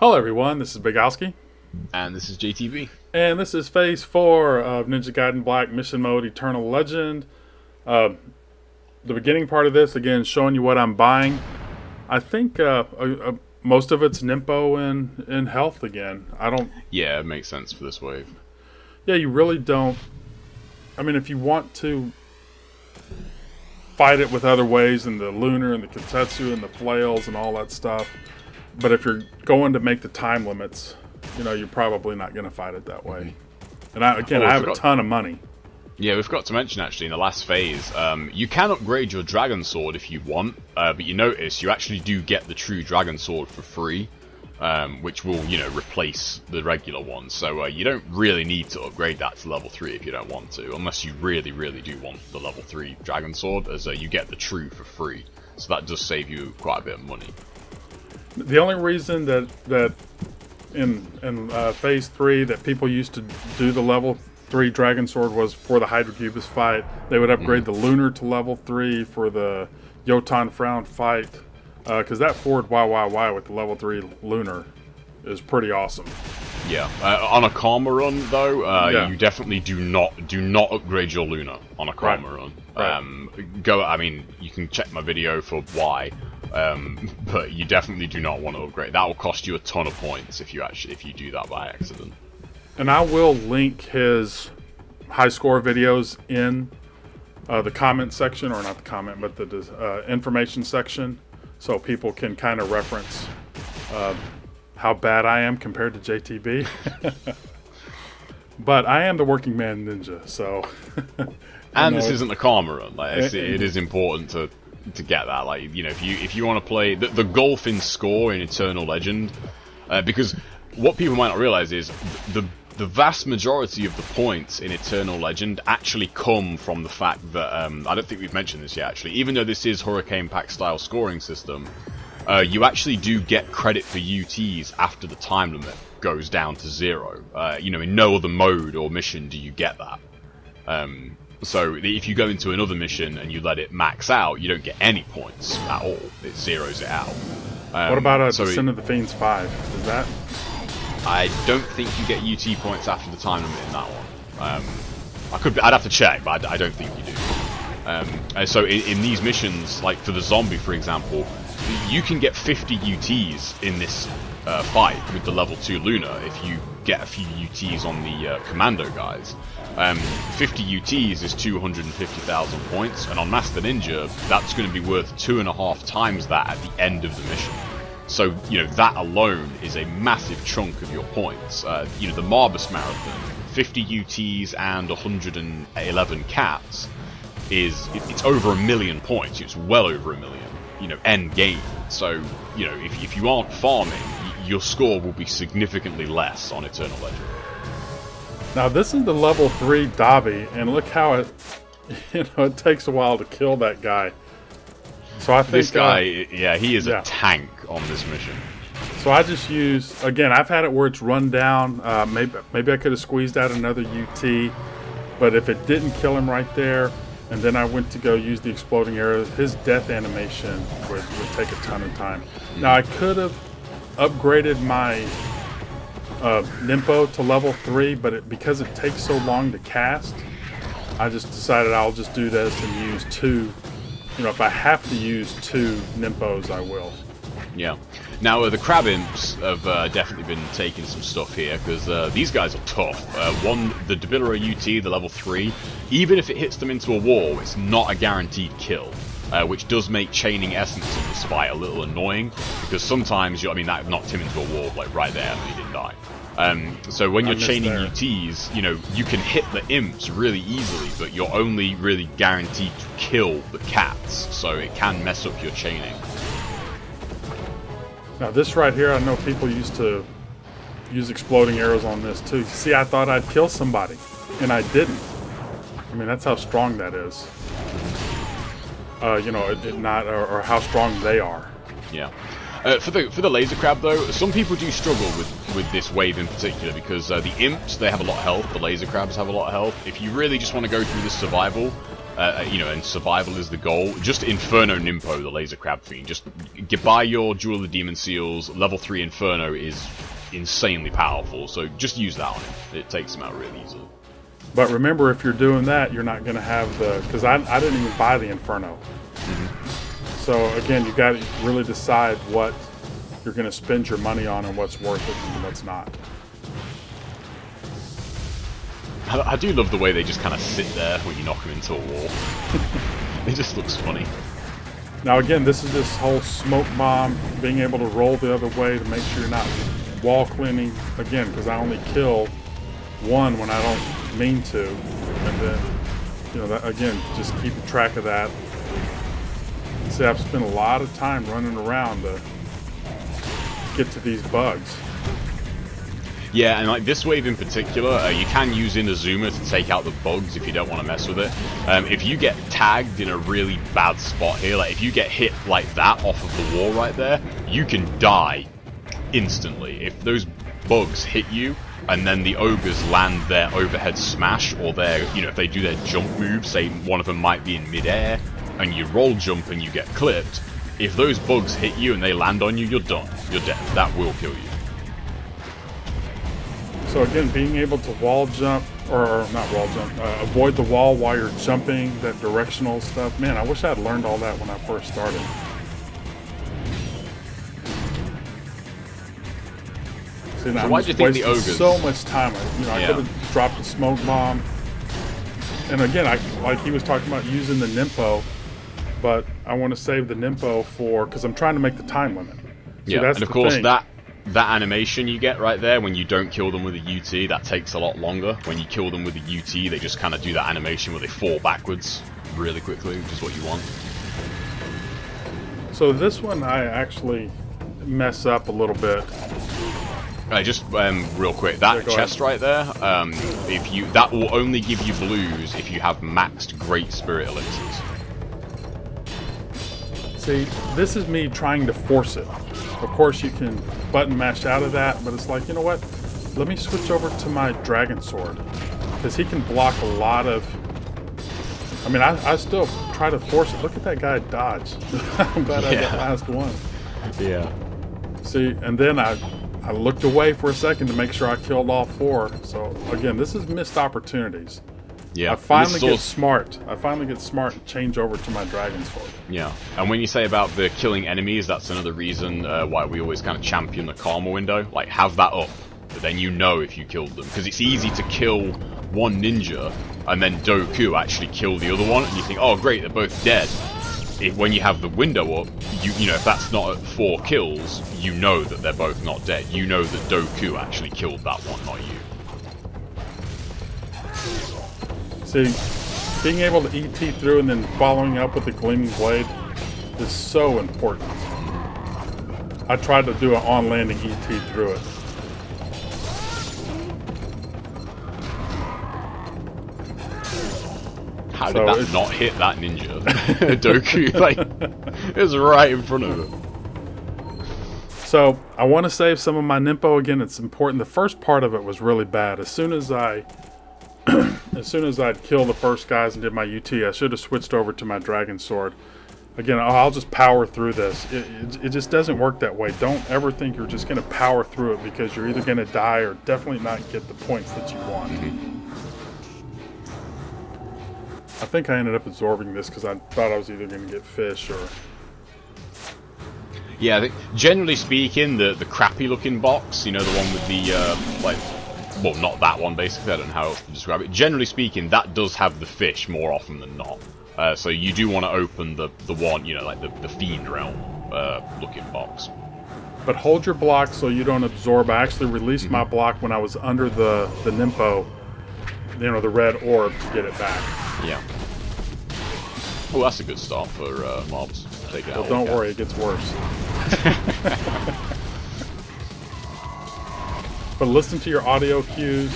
Hello everyone, this is xBIGALSKIx, And this is JTB. and this is Phase 4 of Ninja Gaiden Black Mission Mode Eternal Legend. The beginning part of this, again, showing you what I'm buying. I think most of it's Ninpo and health again. Yeah, it makes sense for this wave. Yeah, you really don't... I mean, if you want to fight it with other ways, and the Lunar and the Kentetsu and the flails and all that stuff, but if you're going to make the time limits, you know, you're probably not going to fight it that way. And I have a ton of money. Yeah, we forgot to mention actually in the last phase, you can upgrade your Dragon Sword if you want, but you notice you actually do get the true Dragon Sword for free, which will, you know, replace the regular one. So you don't really need to upgrade that to level 3 if you don't want to, unless you really, really do want the level 3 Dragon Sword, as you get the true for free. So that does save you quite a bit of money. The only reason that in Phase 3 that people used to do the level 3 Dragon Sword was for the Hydrocubus fight. They would upgrade the Lunar to level 3 for the Yotan Frown fight, because that forward YYY with the level 3 Lunar is pretty awesome. Yeah, on a Karma run though, you definitely do not upgrade your Lunar on a Karma run. I mean, you can check my video for why, but you definitely do not want to upgrade. That will cost you a ton of points if you do that by accident. And I will link his high score videos in the comment section, or not the comment, but the information section, so people can kind of reference how bad I am compared to JTB. But I am the working man ninja, so... And this isn't a Karma run. Like, it is important to get that. Like, you know, if you want to play the golf in score in Eternal Legend, because what people might not realize is the vast majority of the points in Eternal Legend actually come from the fact that I don't think we've mentioned this yet. Actually, even though this is Hurricane Pack style scoring system, you actually do get credit for UTs after the time limit goes down to 0. You know, in no other mode or mission do you get that. So if you go into another mission and you let it max out, you don't get any points at all. It zeroes it out. What about Descent of the Fiends 5? Is that? I don't think you get UT points after the time limit in that one. I'd have to check, but I don't think you do. So in these missions, like for the zombie, for example, you can get 50 UTs in this fight with the level 2 Lunar if you get a few UTs on the Commando guys. 50 UTs is 250,000 points, and on Master Ninja, that's going to be worth 2.5 times that at the end of the mission. So, you know, that alone is a massive chunk of your points. You know, the Marbus Marathon, 50 UTs and 111 cats, it's over 1 million points. It's well over 1 million, you know, end game. So, you know, if you aren't farming, your score will be significantly less on Eternal Legend. Now this is the level 3 Dabi, and look how it, you know, it takes a while to kill that guy. So I think this guy, yeah, he is a tank on this mission. So I just use, again, I've had it where it's run down. Maybe I could have squeezed out another UT, but if it didn't kill him right there, and then I went to go use the exploding arrow, his death animation would take a ton of time. Now I could have upgraded my Ninpo to level 3, but because it takes so long to cast, I just decided I'll just do this and use 2. You know, if I have to use 2 Ninpos, I will. Yeah. Now, the Crab Imps have definitely been taking some stuff here, because these guys are tough. The Debilero UT, the level 3, even if it hits them into a wall, it's not a guaranteed kill, which does make chaining Essence in this fight a little annoying, because sometimes, that knocked him into a wall, like right there, and he didn't die. So when you're chaining UTs, you know, you can hit the imps really easily, but you're only really guaranteed to kill the cats, so it can mess up your chaining. Now this right here, I know people used to use exploding arrows on this too. See, I thought I'd kill somebody, and I didn't. I mean, that's how strong that is. You know, or how strong they are. Yeah. For the laser crab though, some people do struggle with this wave in particular, because the imps, they have a lot of health, the laser crabs have a lot of health. If you really just want to go through this survival, you know, and survival is the goal, just Inferno Ninpo, the Laser Crab Fiend. Just get by your Jewel of the Demon Seals. Level 3 Inferno is insanely powerful, so just use that on him. It takes him out really easily. But remember, if you're doing that, you're not going to have the... Because I didn't even buy the Inferno. So again, you got to really decide what you're going to spend your money on and what's worth it and what's not. I do love the way they just kind of sit there when you knock them into a wall. It just looks funny. Now again, this is this whole smoke bomb, being able to roll the other way to make sure you're not wall cleaning. Again, because I only kill one when I don't mean to. And then, you know, that, again, just keeping track of that. See, I've spent a lot of time running around to get to these bugs. Yeah, and like this wave in particular, you can use Inazuma to take out the bugs if you don't want to mess with it. If you get tagged in a really bad spot here, like if you get hit like that off of the wall right there, you can die instantly. If those bugs hit you, and then the ogres land their overhead smash, or their, you know, if they do their jump move, say one of them might be in midair, and you roll jump and you get clipped, if those bugs hit you and they land on you, you're done. You're dead. That will kill you. So again, being able to wall jump, or not wall jump, avoid the wall while you're jumping, that directional stuff. Man, I wish I had learned all that when I first started. See, now So I'm why do you just think the wasting ogres... so much time? I could have dropped a smoke bomb. And again, like he was talking about using the Ninpo, but I want to save the Ninpo for, because I'm trying to make the time limit. See, yeah, that's and of the course thing. that animation you get right there when you don't kill them with a UT, that takes a lot longer. When you kill them with a UT, they just kind of do that animation where they fall backwards really quickly, which is what you want. So this one I actually mess up a little bit. Just real quick, that chest right there, that will only give you blues if you have maxed Great Spirit elixirs. See, this is me trying to force it. Of course, you can button mash out of that, but it's like, you know what? Let me switch over to my Dragon Sword, because he can block a lot of... I mean, I still try to force it. Look at that guy dodge. I'm glad I got last one. Yeah. See, and then I looked away for a second to make sure I killed all 4. So, again, this is missed opportunities. Yeah. I finally get smart. I finally get smart and change over to my Dragon Sword. Yeah, and when you say about the killing enemies, that's another reason why we always kind of champion the karma window. Like, have that up, but then you know if you killed them. Because it's easy to kill one ninja, and then Doku actually kill the other one, and you think, oh great, they're both dead. When you have the window up, you know, if that's not at 4 kills, you know that they're both not dead. You know that Doku actually killed that one, not you. See, being able to ET through and then following up with the Gleaming Blade is so important. I tried to do an on-landing ET through it. How did that not hit that ninja? Doku, like, it was right in front of him. So, I want to save some of my Ninpo. Again, it's important. The first part of it was really bad. As soon as I'd killed the first guys and did my UT, I should have switched over to my Dragon Sword. Again, I'll just power through this. It just doesn't work that way. Don't ever think you're just going to power through it, because you're either going to die or definitely not get the points that you want. I think I ended up absorbing this because I thought I was either going to get fish or... Yeah, I think, generally speaking, the crappy looking box, you know, the one with the, like... Well, not that one, basically. I don't know how else to describe it. Generally speaking, that does have the fish more often than not. So you do want to open the one, you know, like the Fiend Realm looking box. But hold your block so you don't absorb. I actually released my block when I was under the Ninpo, you know, the red orb, to get it back. Yeah. Oh, that's a good start for mobs. Take it out. Well, don't worry, it gets worse. But listen to your audio cues.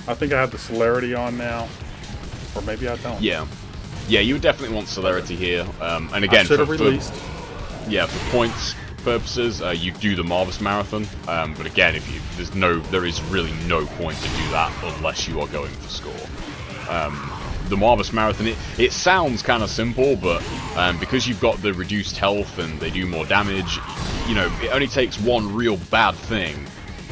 I think I have the celerity on now. Or maybe I don't. Yeah. Yeah, you would definitely want celerity here. And again, for points purposes, you do the Marbus Marathon. But again, there is really no point to do that unless you are going for score. the Marbus Marathon, it sounds kind of simple, but because you've got the reduced health and they do more damage, you know, it only takes one real bad thing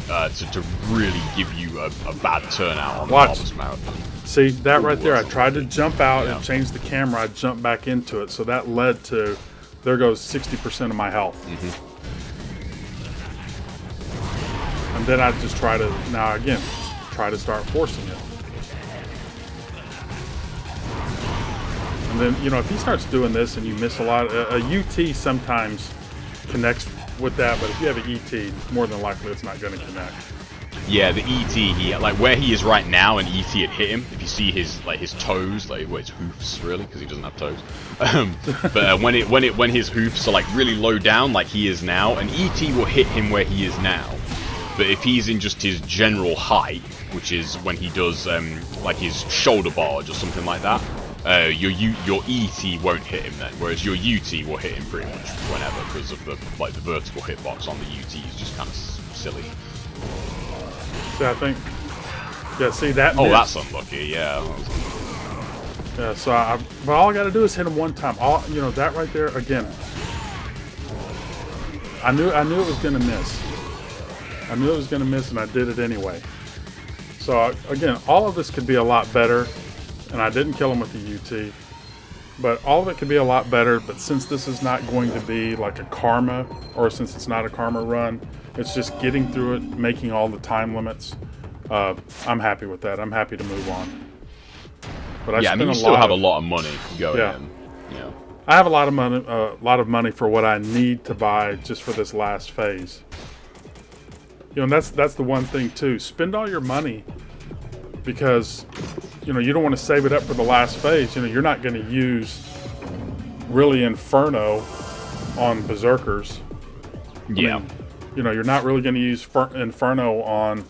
to really give you a bad turnout on the Marbus Marathon. See, that right there, I tried to jump out and change the camera, I jumped back into it, so that led to, there goes 60% of my health. And then I just try to, now again, try to start forcing it. And then, you know, if he starts doing this and you miss a lot, a UT sometimes connects with that, but if you have an ET, more than likely it's not going to connect. Yeah, the ET, like where he is right now, an ET had hit him. If you see his his toes, like his hoofs, really, because he doesn't have toes. But when his hoofs are like really low down, like he is now, an ET will hit him where he is now. But if he's in just his general height, which is when he does like his shoulder barge or something like that, your ET won't hit him then, whereas your UT will hit him pretty much whenever, because of the vertical hitbox on the UT is just kind of silly. See, I think, yeah. See that? Oh, missed. that's unlucky. Yeah. Yeah. So, but all I got to do is hit him one time. All, you know, that right there again. I knew it was gonna miss. I knew it was gonna miss, and I did it anyway. So again, all of this could be a lot better, and I didn't kill him with the UT. But all of it could be a lot better. But since this is not going to be like a karma, or since it's not a karma run, it's just getting through it, making all the time limits. I'm happy with that. I'm happy to move on. But I mean, you still have a lot of money going in. Yeah. I have a lot of money for what I need to buy just for this last phase. You know, and that's the one thing too. Spend all your money, because you know you don't want to save it up for the last phase. You know, you're not going to use really Inferno on Berserkers. Yeah. I mean, you know, you're not really going to use Inferno on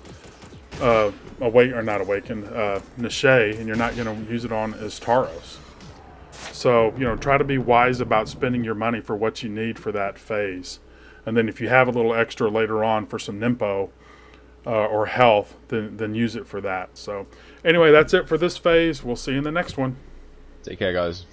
Nishay, and you're not going to use it on Astaros. So, you know, try to be wise about spending your money for what you need for that phase. And then if you have a little extra later on for some Ninpo or health, then use it for that. So anyway, that's it for this phase. We'll see you in the next one. Take care, guys.